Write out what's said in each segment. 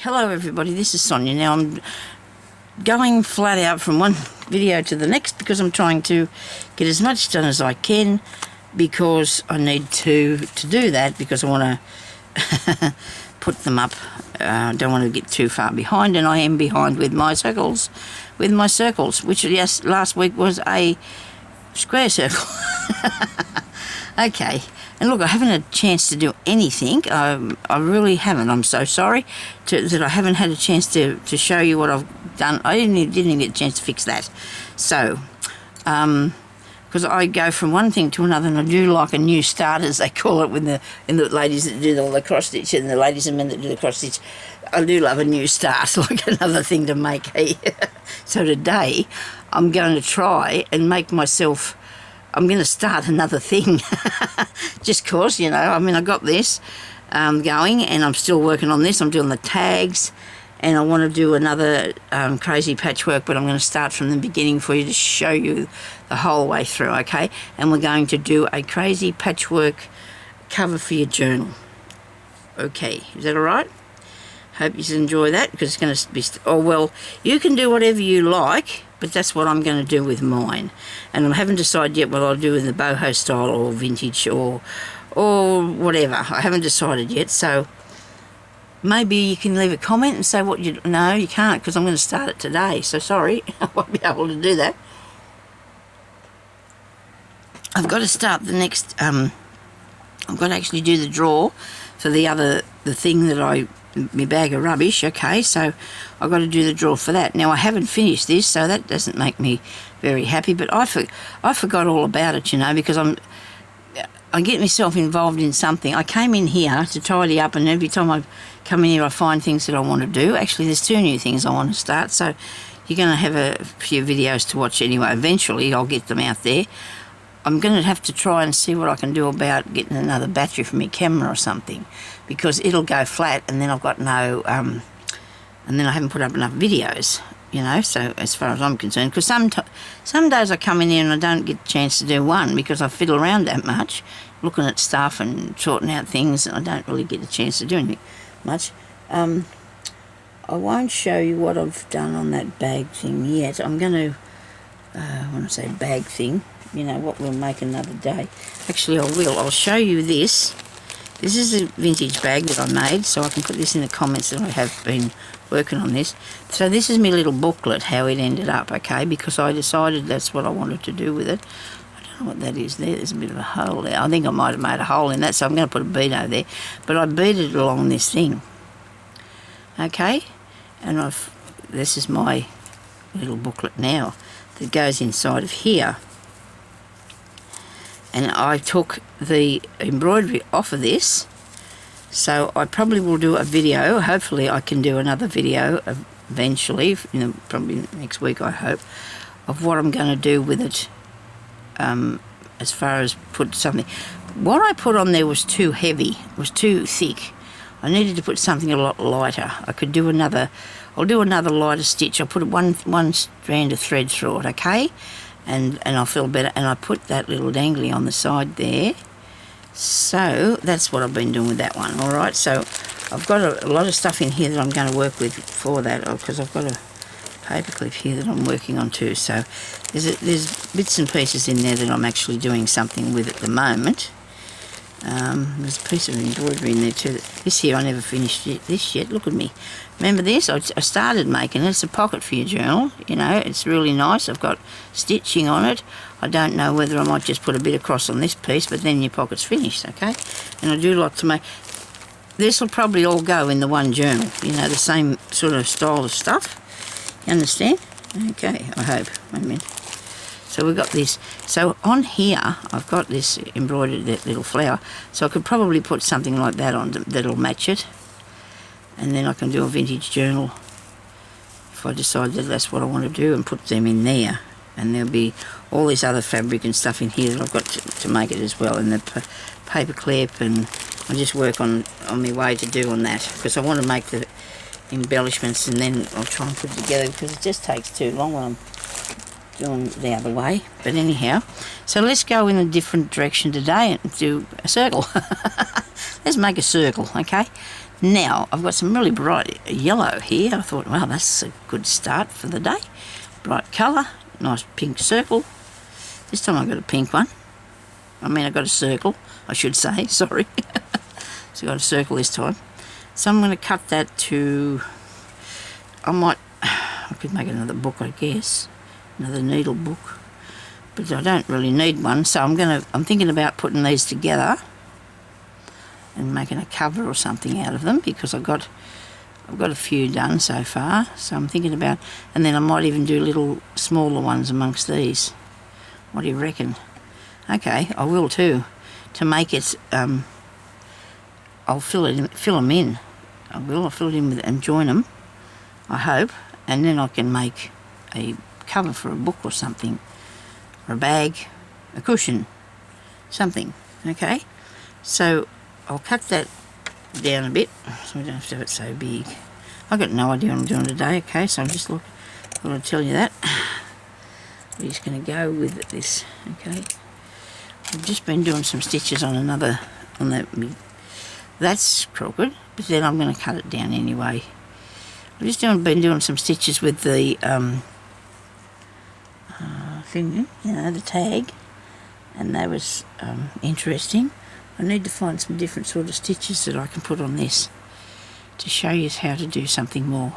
Hello everybody, this is Sonya. Now I'm going flat out from one video to the next because I'm trying to get as much done as I can, because I need to do that because I want to put them up. I don't want to get too far behind, and I am behind with my circles, which yes, last week was a square circle. Okay. And look, I haven't had a chance to do anything. I really haven't. I'm so sorry that I haven't had a chance to show you what I've done. I didn't even get a chance to fix that. So, because I go from one thing to another, and I do like a new start, as they call it, the ladies that do all the cross stitch and the ladies and men that do the cross stitch. I do love a new start, like another thing to make. So today, I'm going to try and make myself. I'm going to start another thing, just cause, you know, I mean, I got this going, and I'm still working on this. I'm doing the tags, and I want to do another crazy patchwork, but I'm going to start from the beginning for you to show you the whole way through, okay? And we're going to do a crazy patchwork cover for your journal. Okay, is that all right? Hope you enjoy that, because it's going to be... oh, well, you can do whatever you like, but that's what I'm going to do with mine. And I haven't decided yet what I'll do in the boho style or vintage or whatever. I haven't decided yet, so maybe you can leave a comment and say what you... no, you can't, because I'm going to start it today, so sorry. I won't be able to do that. I've got to start the next... I've got to actually do the draw for the thing that my bag of rubbish, okay, so I've got to do the draw for that. Now, I haven't finished this, so that doesn't make me very happy, but I forgot all about it, you know, because I get myself involved in something. I came in here to tidy up, and every time I come in here, I find things that I want to do. Actually, there's 2 new things I want to start, so you're going to have a few videos to watch anyway. Eventually, I'll get them out there. I'm going to have to try and see what I can do about getting another battery for my camera or something, because it'll go flat, and then I've got no, and then I haven't put up enough videos, you know, so as far as I'm concerned, because some days I come in here and I don't get a chance to do one because I fiddle around that much, looking at stuff and sorting out things, and I don't really get a chance to do anything much. I won't show you what I've done on that bag thing yet. I'm going to, when I say bag thing, you know, what we'll make another day. Actually, I will. I'll show you this. This is a vintage bag that I made, so I can put this in the comments that I have been working on this. So this is my little booklet, how it ended up, okay, because I decided that's what I wanted to do with it. I don't know what that is there. There's a bit of a hole there. I think I might have made a hole in that, so I'm going to put a bead there. But I beaded it along this thing, okay, and this is my little booklet now that goes inside of here. And I took the embroidery off of this, so I probably will do a video. Hopefully I can do another video eventually, probably next week, I hope, of what I'm going to do with it, as far as put something. What I put on there was too heavy, was too thick. I needed to put something a lot lighter. I could do another, I'll do another lighter stitch. I'll put one strand of thread through it, okay? And I'll feel better, and I put that little dangly on the side there. So that's what I've been doing with that one. All right, so I've got a lot of stuff in here that I'm going to work with for that, because I've got a paper clip here that I'm working on too. So there's bits and pieces in there that I'm actually doing something with at the moment. There's a piece of embroidery in there too. This here, I never finished this yet. Look at me. Remember this? I started making it. It's a pocket for your journal. You know, it's really nice. I've got stitching on it. I don't know whether I might just put a bit across on this piece, but then your pocket's finished, okay? And I do like to make... this will probably all go in the one journal. You know, the same sort of style of stuff. You understand? Okay, I hope. Wait a minute. So we've got this. So on here, I've got this embroidered little flower. So I could probably put something like that on that'll match it. And then I can do a vintage journal if I decide that that's what I want to do, and put them in there. And there'll be all this other fabric and stuff in here that I've got to make it as well. And the paper clip, and I just work on my way to do on that, because I want to make the embellishments, and then I'll try and put it together, because it just takes too long when I'm doing the other way. But anyhow, so let's go in a different direction today and do a circle. Let's make a circle, okay? Now, I've got some really bright yellow here. I thought, wow, that's a good start for the day. Bright colour, nice pink circle. This time I've got a pink one. I mean, I've got a circle, I should say, sorry. So I've got a circle this time. So I'm going to cut that to, I could make another book, I guess. Another needle book. But I don't really need one, so I'm thinking about putting these together and making a cover or something out of them, because I've got a few done so far. So I'm thinking about, and then I might even do little smaller ones amongst these. What do you reckon? Okay, I will too. To make it, I'll fill them in. I'll fill it in with and join them, I hope, and then I can make a cover for a book or something, or a bag, a cushion, something. Okay, so I'll cut that down a bit so we don't have to have it so big. I've got no idea what I'm doing today. Okay, so I'm just thought I'd tell you that. We're just going to go with this. Okay, I've just been doing some stitches on that's crooked, but then I'm going to cut it down anyway. I've just been doing some stitches with the thing, you know, the tag, and that was interesting. I need to find some different sort of stitches that I can put on this to show you how to do something more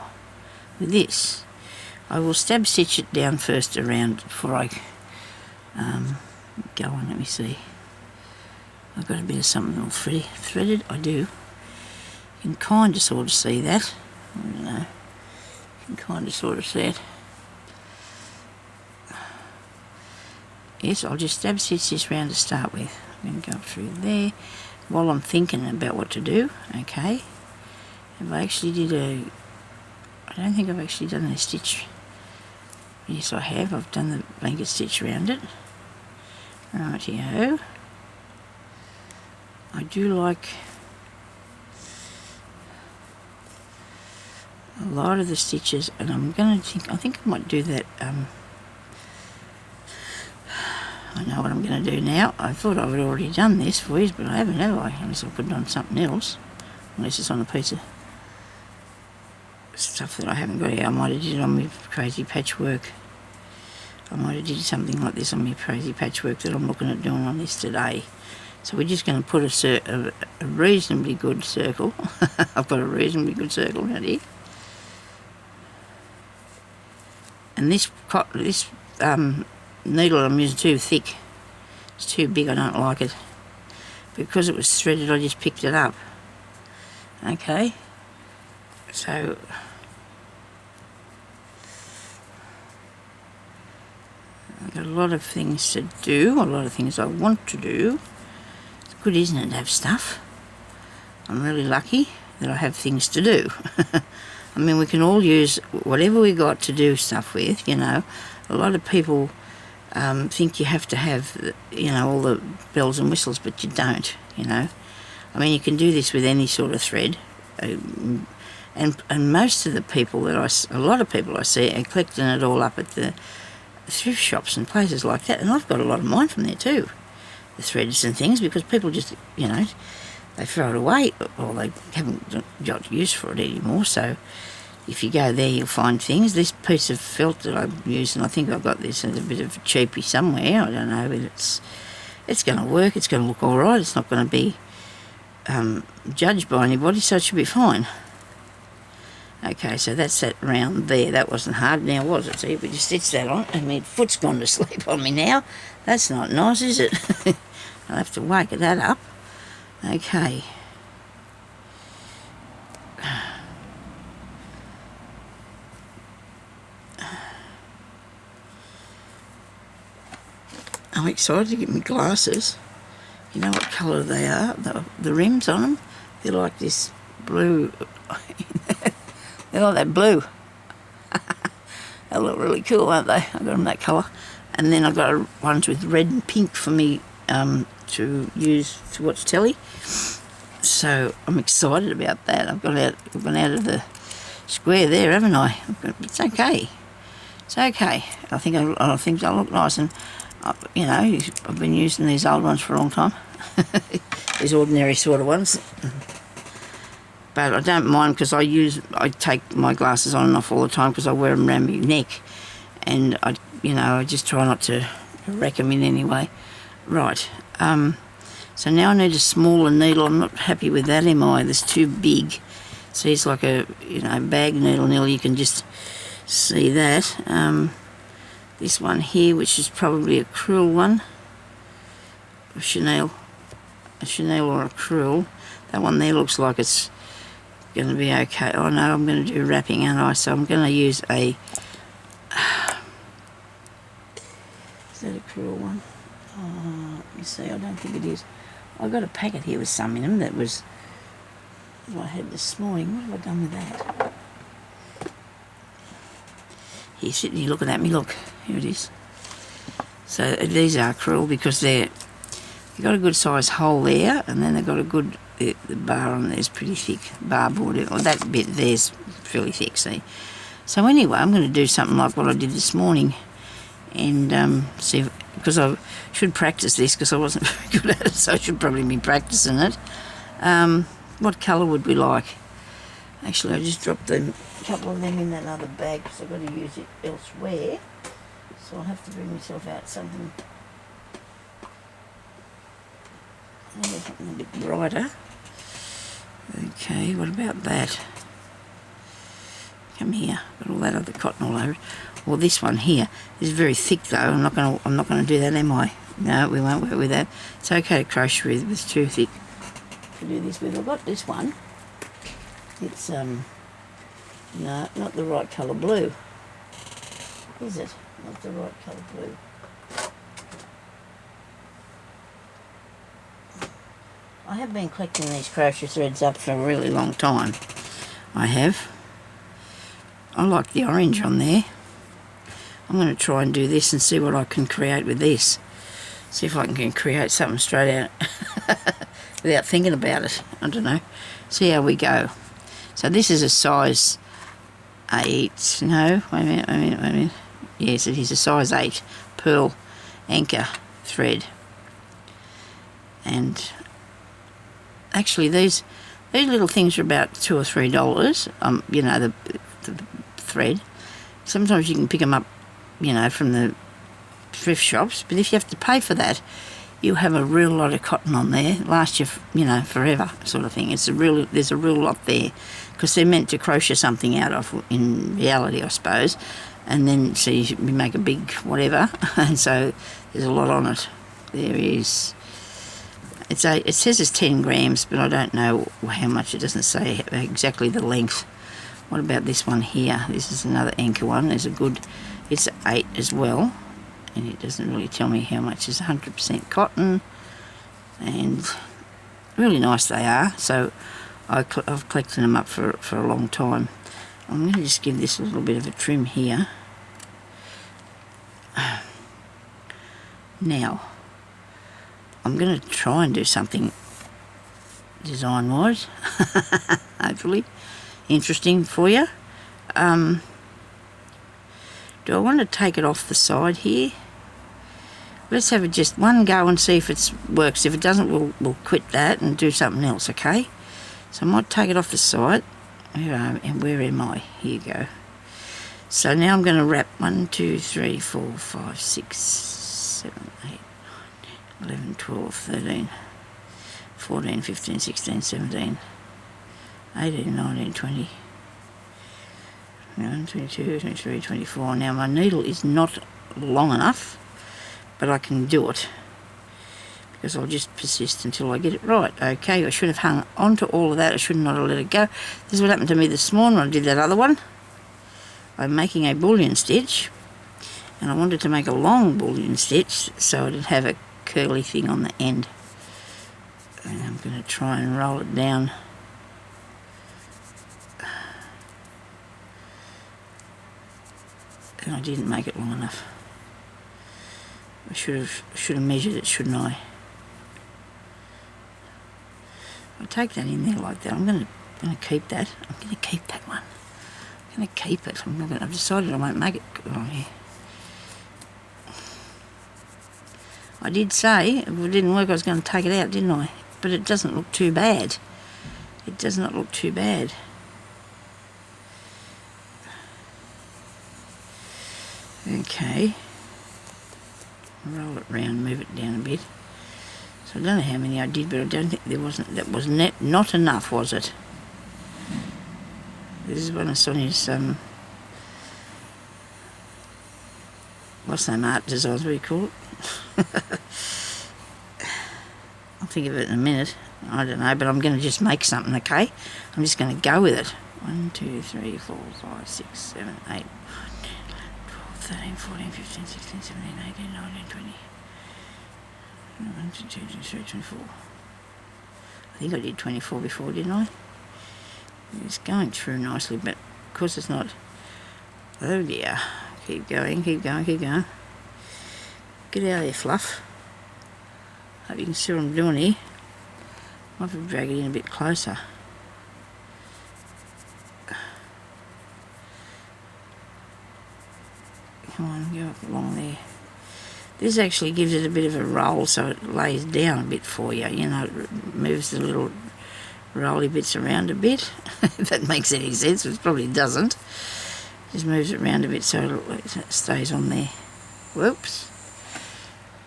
with this. I will stab stitch it down first around before I go on. Let me see. I've got a bit of something all threaded. I do. You can kind of sort of see that. I don't know. You can kind of sort of see it. Yes, I'll just stab stitch this round to start with. I'm going to go through there while I'm thinking about what to do. Okay. Have I actually I don't think I've actually done a stitch. Yes, I have. I've done the blanket stitch around it. Rightio. I do like a lot of the stitches, and I think I might do that. I know what I'm going to do now. I thought I would have already done this for you, but I haven't, have I? Unless I put it on something else. Unless it's on a piece of stuff that I haven't got here. I might have did it on my crazy patchwork. I might have did something like this on my crazy patchwork that I'm looking at doing on this today. So we're just going to put a reasonably good circle. I've got a reasonably good circle right here. And this needle I'm using too thick. It's too big, I don't like it. Because it was threaded, I just picked it up. Okay. So I've got a lot of things to do, a lot of things I want to do. It's good, isn't it, to have stuff? I'm really lucky that I have things to do. I mean, we can all use whatever we got to do stuff with, you know. A lot of people think you have to have, you know, all the bells and whistles, but you don't, you know. I mean, you can do this with any sort of thread. And most of the people a lot of people I see are collecting it all up at the thrift shops and places like that, and I've got a lot of mine from there too, the threads and things, because people just, you know, they throw it away or they haven't got use for it anymore. So if you go there, you'll find things. This piece of felt that I'm using, I think I've got this as a bit of a cheapie somewhere, I don't know, but it's going to work, it's going to look all right, it's not going to be judged by anybody, so it should be fine. Okay, so that's that round there. That wasn't hard now, was it? See, we just stitched that on, and my foot's gone to sleep on me now. That's not nice, is it? I'll have to wake that up. Okay. I'm excited to get my glasses. You know what colour they are? The rims on them? They're like this blue. They're like that blue. They look really cool, aren't they? I've got them that colour. And then I've got ones with red and pink for me to use to watch telly. So I'm excited about that. I've gone out of the square there, haven't I? It's okay. It's okay. I think I look nice, and you know, I've been using these old ones for a long time. These ordinary sort of ones. But I don't mind because I take my glasses on and off all the time because I wear them around my neck, and I just try not to wreck them in any way. Right. So now I need a smaller needle. I'm not happy with that, am I? It's too big. See, it's like a bag needle. You can just see that. This one here, which is probably a crewel one, a chenille or a crewel. That one there looks like it's going to be okay. Oh no, I'm going to do wrapping, aren't I? So I'm going to use a... Is that a crewel one? Let me see, I don't think it is. I've got a packet here with some in them that was... I had this morning. What have I done with that? Here, sitting here looking at me, look. Here it is. So these are crewel because they've got a good size hole there, and then they've got a good... The bar on there's pretty thick, barboard, or that bit there's fairly thick, see. So anyway, I'm going to do something like what I did this morning, and see if, because I should practice this because I wasn't very good at it, so I should probably be practicing it. What colour would we like? Actually, I just dropped a couple of them in that other bag because I've got to use it elsewhere, so I'll have to bring myself out something a bit brighter. Okay, what about that? Come here, got all that other cotton all over it. Well, this one here is very thick though. I'm not going to do that, am I? No, we won't work with that. It's okay to crochet with, but it's too thick to do this with. I've got this one. It's no, not the right colour blue. Is it? Not the right colour blue. I have been collecting these crochet threads up for a really long time. I have. I like the orange on there. I'm going to try and do this and see what I can create with this. See if I can create something straight out without thinking about it. I don't know. See how we go. So this is a size 8. No, wait a minute. Yes, it is a size 8 pearl anchor thread. And actually these little things are about $2 or $3. The thread. Sometimes you can pick them up, from the thrift shops, but if you have to pay for that, you have a real lot of cotton on there, last you, forever sort of thing. There's a real lot there, because they're meant to crochet something out of in reality, I suppose, and then you make a big whatever, and so there's a lot on it. There is. It says it's 10 grams, but I don't know how much. It doesn't say exactly the length. What about this one here? This is another anchor one. It's 8 as well, and it doesn't really tell me how much. It's 100% cotton, and really nice they are. So I've collected them up for a long time. I'm going to just give this a little bit of a trim here. Now, I'm going to try and do something design-wise, hopefully interesting for you. Do I want to take it off the side here? Let's have just one go and see if it works. If it doesn't, we'll quit that and do something else, okay? So I might take it off the side. Where am I? Here you go. So now I'm going to wrap 1, 2, 3, 4, 5, 6, 7, 8, 9, 11, 12, 13, 14, 15, 16, 17, 18, 19, 20, 21, 22, 23, 24. Now my needle is not long enough, but I can do it because I'll just persist until I get it right. Okay, I should have hung on to all of that. I should not have let it go. This is what happened to me this morning when I did that other one. I'm making a bullion stitch, and I wanted to make a long bullion stitch so it'd have a curly thing on the end. And I'm going to try and roll it down. And I didn't make it long enough. I should have measured it, shouldn't I? I'll take that in there like that. I'm going to keep that. I'm going to keep that one. I'm going to keep it. I've decided I won't make it. Oh, yeah. I did say if it didn't work I was going to take it out, didn't I? But it doesn't look too bad. It does not look too bad. Okay. Roll it round, move it down a bit. So I don't know how many I did, but I don't think that was not enough, was it? This is one of Sonya's what's that art designs, what do you call it? I'll think of it in a minute. I don't know, but I'm going to just make something, okay? I'm just going to go with it. 1, 2, 3, 4, 5, 6, 7, 8, 12, 13, 14, 15, 16, 17, 18, 19, 20. 1, 2, 3, 24. I think I did 24 before, didn't I? It's going through nicely, but of course it's not. Oh dear. Keep going, keep going, keep going. Get out of there, Fluff. Hope you can see what I'm doing here. Might have to drag it in a bit closer. Come on, go up along there. This actually gives it a bit of a roll, so it lays down a bit for you. You know, it moves the little rolly bits around a bit. If that makes any sense, which probably doesn't. Just moves it around a bit so it stays on there. Whoops.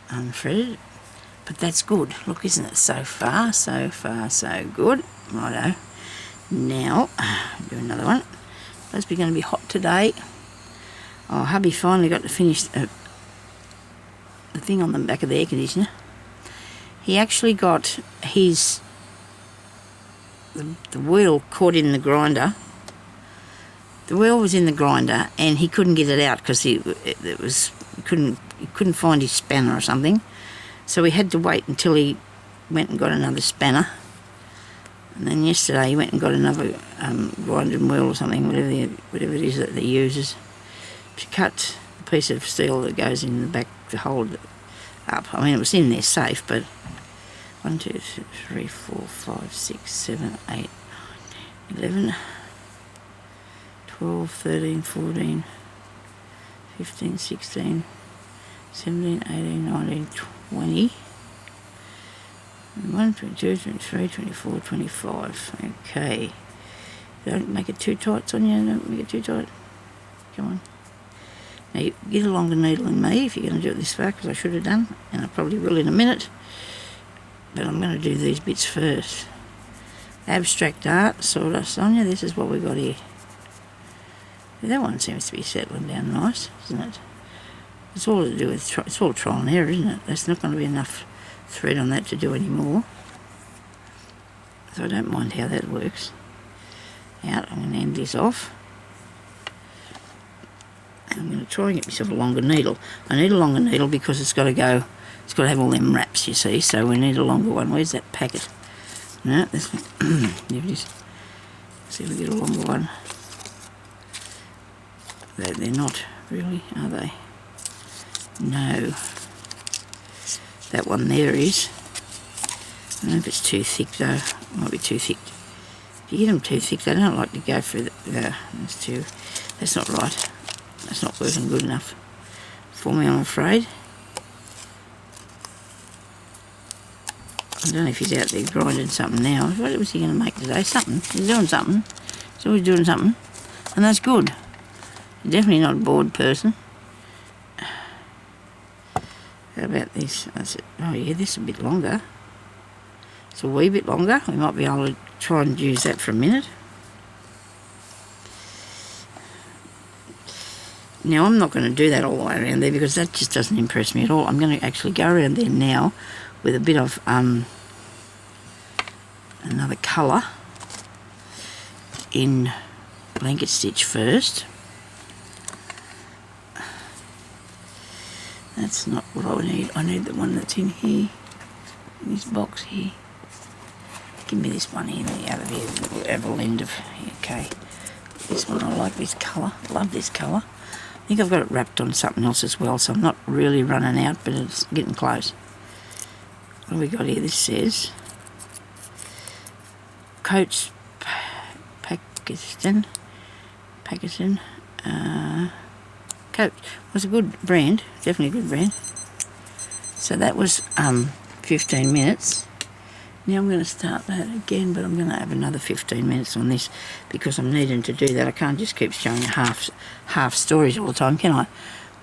Unthreaded. But that's good. Look, isn't it? So far, so good. Righto. Now, do another one. Supposed to be going to be hot today. Oh, hubby finally got to finish the thing on the back of the air conditioner. He actually got his the wheel caught in the grinder. The wheel was in the grinder and he couldn't get it out because he couldn't find his spanner or something. So we had to wait until he went and got another spanner. And then yesterday he went and got another grinding wheel or something, whatever it is that he uses, to cut a piece of steel that goes in the back to hold it up. I mean, it was in there safe, but 1, 2, 3, 4, 5, 6, 7, 8, 9, 11, 12, 13, 14, 15, 16, 17, 18, 19, 20. 1, 22, 23, 24, 25. Okay. Don't make it too tight, Sonya. Don't make it too tight. Come on. Now, you get a longer needle than me if you're going to do it this far, because I should have done, and I probably will in a minute. But I'm going to do these bits first. Abstract art, sort of. Sonya, this is what we got here. That one seems to be settling down nice, isn't it? It's all to do with, it's all trial and error, isn't it? There's not going to be enough thread on that to do any more. So I don't mind how that works. Out, I'm going to end this off. And I'm going to try and get myself a longer needle. I need a longer needle because it's got to go, it's got to have all them wraps, you see, so we need a longer one. Where's that packet? No, this one. There it is. See if we get a longer one. They're not really, are they? No. That one there is. I don't know if it's too thick though. It might be too thick. If you get them too thick, they don't like to go through that's not right. That's not working good enough for me, I'm afraid. I don't know if he's out there grinding something now. What was he going to make today? Something. He's doing something. He's always doing something. And that's good. He's definitely not a bored person. How about this? That's it. Oh yeah, this is a bit longer. It's a wee bit longer. We might be able to try and use that for a minute. Now I'm not going to do that all the way around there because that just doesn't impress me at all. I'm going to actually go around there now with a bit of another colour in blanket stitch first. That's not what I need. I need the one that's in here, in this box here. Give me this one here, the other here, the other end of, okay. This one, I like this colour, love this colour. I think I've got it wrapped on something else as well, so I'm not really running out, but it's getting close. What have we got here? This says Coats Pakistan. Coat was a good brand, definitely a good brand. So that was 15 minutes, Now I'm going to start that again, but I'm going to have another 15 minutes on this because I'm needing to do that. I can't just keep showing half stories all the time, can I?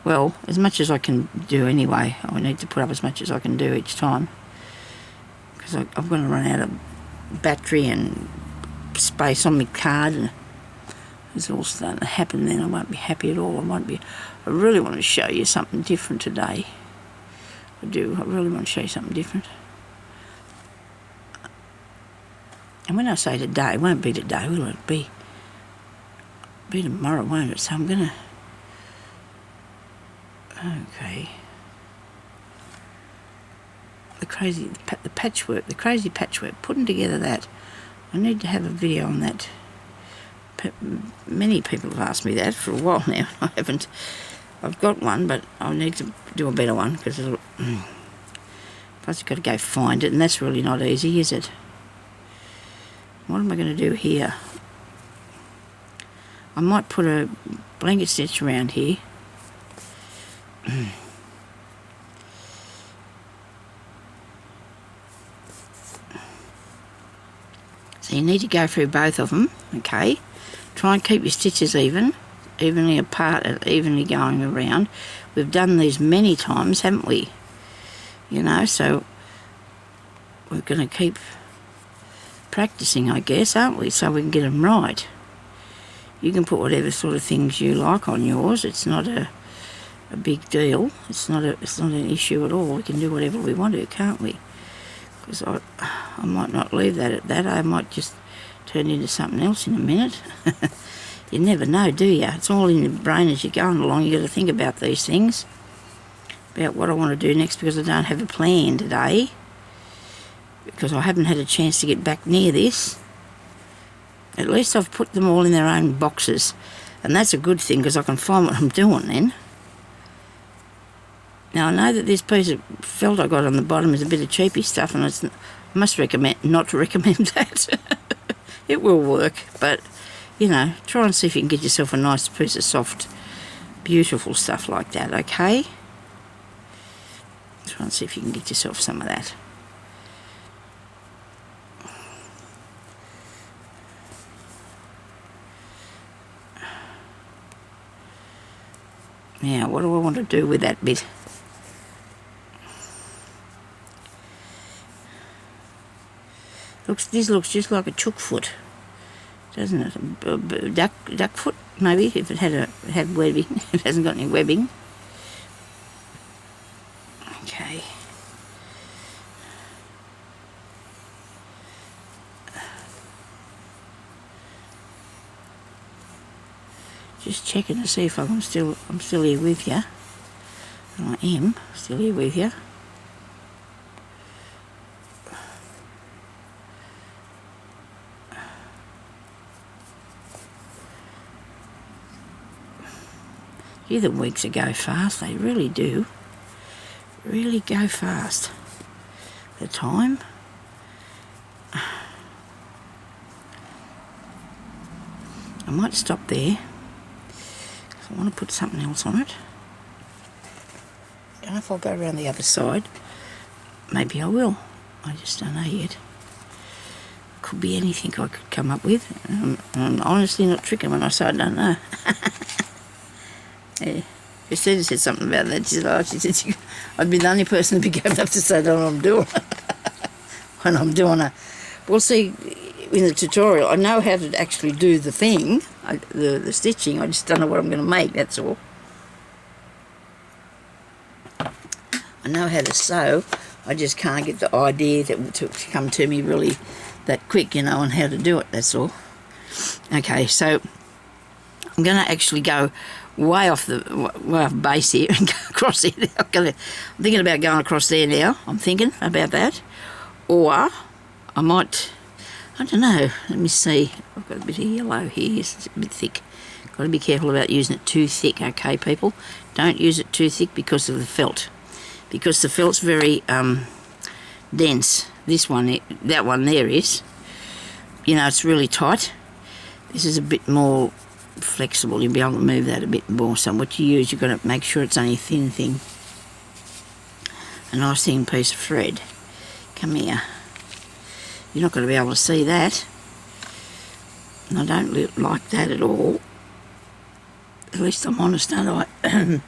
Well, as much as I can do anyway. I need to put up as much as I can do each time because I'm going to run out of battery and space on my card, and it's all starting to happen. Then I won't be happy at all. I really want to show you something different today. I do. I really want to show you something different. And when I say today, it won't be today, will it? Be tomorrow, won't it? So I'm gonna. Okay. The crazy patchwork, putting together that. I need to have a video on that. Many people have asked me that for a while now. I haven't. I've got one, but I need to do a better one because it'll. Plus, you've got to go find it, and that's really not easy, is it? What am I going to do here? I might put a blanket stitch around here. So you need to go through both of them, okay? Try and keep your stitches evenly apart and evenly going around. We've done these many times, haven't we? You know, so we're going to keep practicing, I guess, aren't we? So we can get them right. You can put whatever sort of things you like on yours. It's not a big deal. It's not an issue at all. We can do whatever we want to, can't we? Because I might not leave that at that. I might just turn into something else in a minute. You never know, do you? It's all in your brain as you're going along. You got to think about these things, about what I want to do next, because I don't have a plan today, because I haven't had a chance to get back near this. At least I've put them all in their own boxes, and that's a good thing because I can find what I'm doing then. Now I know that this piece of felt I got on the bottom is a bit of cheapy stuff, and I must recommend not to recommend that. It will work, but you know, try and see if you can get yourself a nice piece of soft, beautiful stuff like that, okay? Try and see if you can get yourself some of that. Now, what do I want to do with that bit? This looks just like a chook foot, doesn't it? A duck foot, maybe, if it had webbing. It hasn't got any webbing. Okay. Just checking to see if I'm still here with you. I am still here with you. Gee, the weeks go fast. They really do. Really go fast. The time. I might stop there. I want to put something else on it. Don't know if I'll go around the other side. Maybe I will. I just don't know yet. Could be anything I could come up with. I'm honestly not tricking when I say I don't know. Yeah. Christina said something about that. She said I'd be the only person to be going up to say that I'm doing when I'm doing a... We'll see in the tutorial. I know how to actually do the thing, the stitching. I just don't know what I'm going to make, that's all. I know how to sew. I just can't get the idea to come to me really that quick, you know, on how to do it, that's all. Okay, so I'm going to actually go way off base here and go across there. I'm thinking about going across there now. I'm thinking about that. Or I might, I don't know, let me see. I've got a bit of yellow here, it's a bit thick. Got to be careful about using it too thick, okay, people? Don't use it too thick because of the felt. Because the felt's very dense. This one, that one there is. You know, it's really tight. This is a bit more flexible. You'll be able to move that a bit more. So what you use, you've got to make sure it's only a thin thing. A nice thin piece of thread. Come here. You're not going to be able to see that. And I don't like that at all. At least I'm honest, don't I? If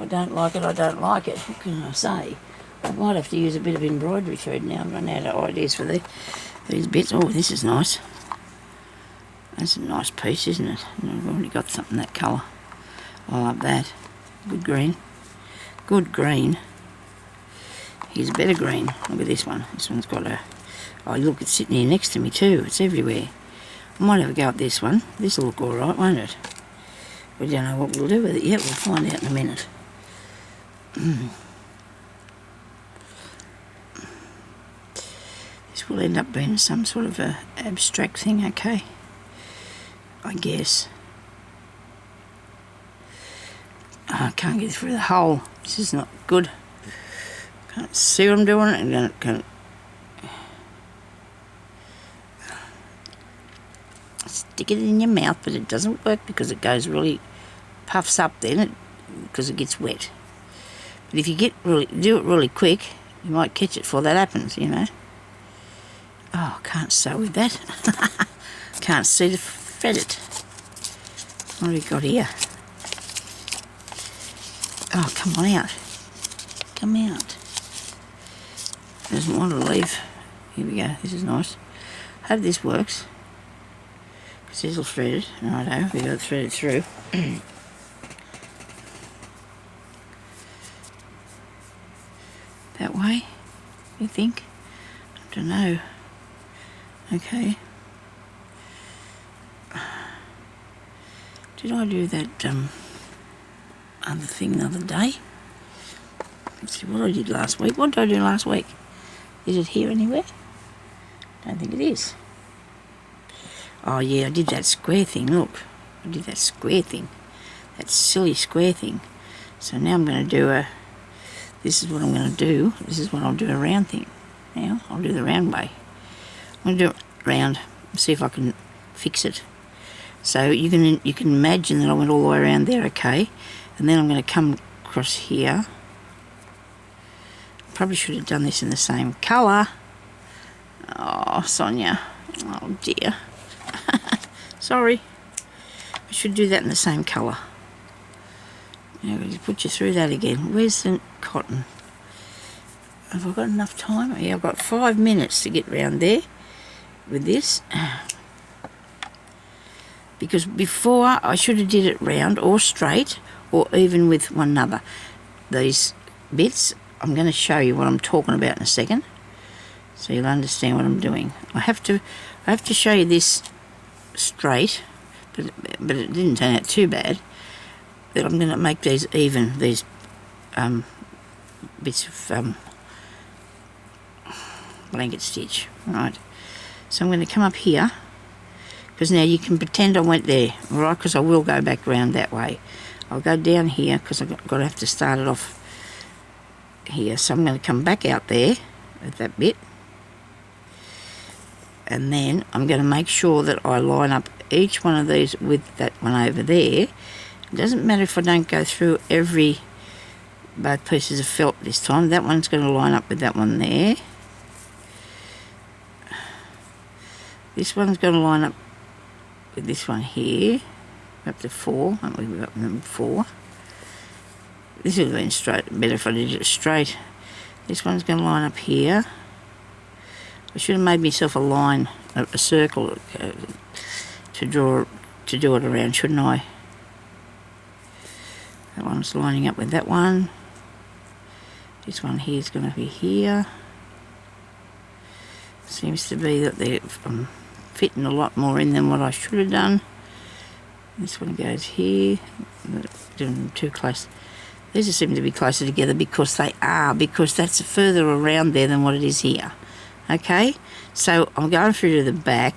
I don't like it, I don't like it. What can I say? I might have to use a bit of embroidery thread now. I've run out of ideas for these bits. Oh, this is nice. That's a nice piece, isn't it? I've already got something that colour. I like that. Good green. Good green. Here's a better green. Look at this one. This one's got a... Oh, look, it's sitting here next to me too. It's everywhere. I might have a go at this one. This will look alright, won't it? We don't know what we'll do with it yet. We'll find out in a minute. This will end up being some sort of a abstract thing, okay? I guess. Oh, I can't get through the hole. This is not good. Can't see what I'm doing. And can't stick it in your mouth, but it doesn't work because it goes really puffs up then because it gets wet. But if you do it really quick, you might catch it before that happens, you know. Oh, I can't sew with that. Can't see to thread it. What have we got here? Oh, come on out. Come out. Doesn't want to leave. Here we go. This is nice. Hope this works. Because this will thread it. Righto, we've got to thread it through. That way, you think? I don't know. Okay. Did I do that other thing the other day? Let's see what I did last week. What did I do last week? Is it here anywhere? Don't think it is. Oh yeah, I did that square thing, look. I did that square thing. That silly square thing. So now I'm going to do this is what I'm going to do. This is what I'll do, a round thing. Now, I'll do the round way. I'm going to do it round, see if I can fix it. So you can imagine that I went all the way around there, okay? And then I'm going to come across here. Probably should have done this in the same colour. Oh, Sonya. Oh dear. Sorry. I should do that in the same colour. Now I'm going to put you through that again. Where's the cotton? Have I got enough time? Yeah, I've got 5 minutes to get round there with this. Because before I should have did it round or straight or even with one another. These bits, I'm going to show you what I'm talking about in a second, so you'll understand what I'm doing. I have to show you this straight, but it didn't turn out too bad. That I'm going to make these even, these bits of blanket stitch, right? So I'm going to come up here, because now you can pretend I went there, all right? Because I will go back round that way. I'll go down here because I've got to have to start it off here. So I'm going to come back out there at that bit, and then I'm going to make sure that I line up each one of these with that one over there. It doesn't matter if I don't go through both pieces of felt this time. That one's going to line up with that one there. This one's going to line up with this one here. Up to 4, haven't we? We've got them 4. This would have been straight. Better if I did it straight. This one's going to line up here. I should have made myself a line, a circle to do it around, shouldn't I? That one's lining up with that one. This one here is going to be here. Seems to be that they're fitting a lot more in than what I should have done. This one goes here. Doing them too close. These just seem to be closer together because they are, because that's further around there than what it is here. Okay, so I'm going through to the back,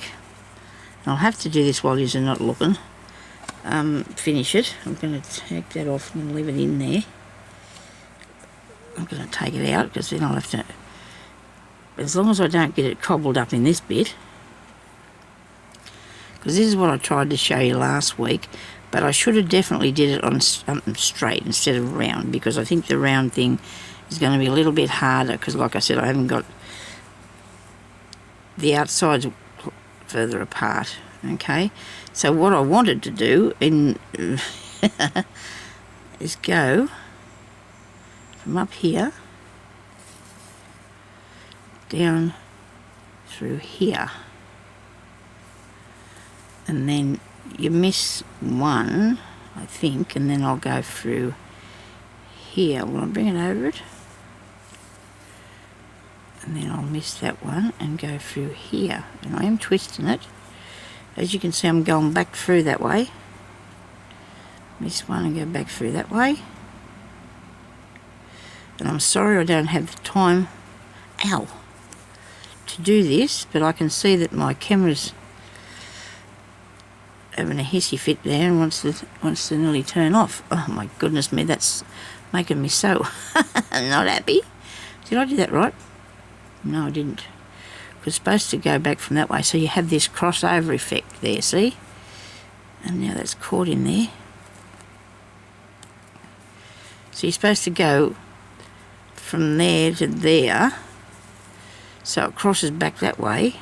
and I'll have to do this while you're not looking. Finish it. I'm going to take that off and leave it in there. I'm going to take it out because then I'll have to, as long as I don't get it cobbled up in this bit, because this is what I tried to show you last week, but I should have definitely did it on something straight instead of round, because I think the round thing is going to be a little bit harder, because like I said, I haven't got the outsides further apart. Okay, so what I wanted to do is go from up here down through here, and then you miss one, I think, and then I'll go through here. Will I bring it over it? And then I'll miss that one and go through here, and I am twisting it. As you can see, I'm going back through that way. Miss one and go back through that way. And I'm sorry I don't have the time, ow, to do this, but I can see that my camera's having a hissy fit there and wants to nearly turn off. Oh my goodness me, that's making me so not happy. Did I do that right? No, I didn't. It was supposed to go back from that way, so you have this crossover effect there, see? And now that's caught in there. So you're supposed to go from there to there, so it crosses back that way,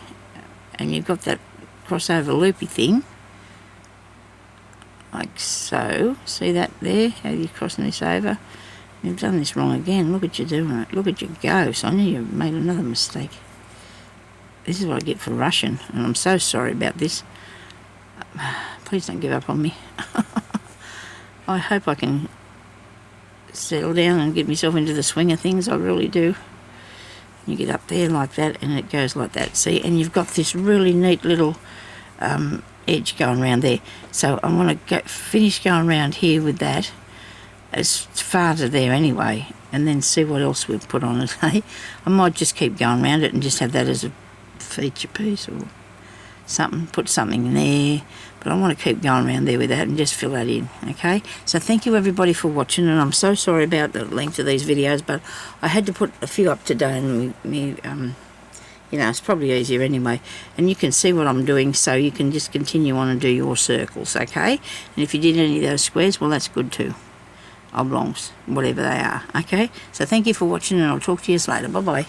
and you've got that crossover loopy thing, like so. See that there, how you're crossing this over? You've done this wrong again. Look at you doing it. Look at you go, Sonia. You've made another mistake. This is what I get for rushing, and I'm so sorry about this. Please don't give up on me. I hope I can settle down and get myself into the swing of things. I really do. You get up there like that, and it goes like that. See, and you've got this really neat little edge going around there. So I want to finish going around here with that, as far to there anyway, and then see what else we've put on it. I might just keep going around it and just have that as a feature piece or something, put something in there, but I want to keep going around there with that and just fill that in. Okay, so thank you everybody for watching, and I'm so sorry about the length of these videos, but I had to put a few up today, and you know, it's probably easier anyway, and you can see what I'm doing, so you can just continue on and do your circles. Okay, and if you did any of those squares, well, that's good too, oblongs, whatever they are. Okay, so thank you for watching, and I'll talk to you later. Bye bye.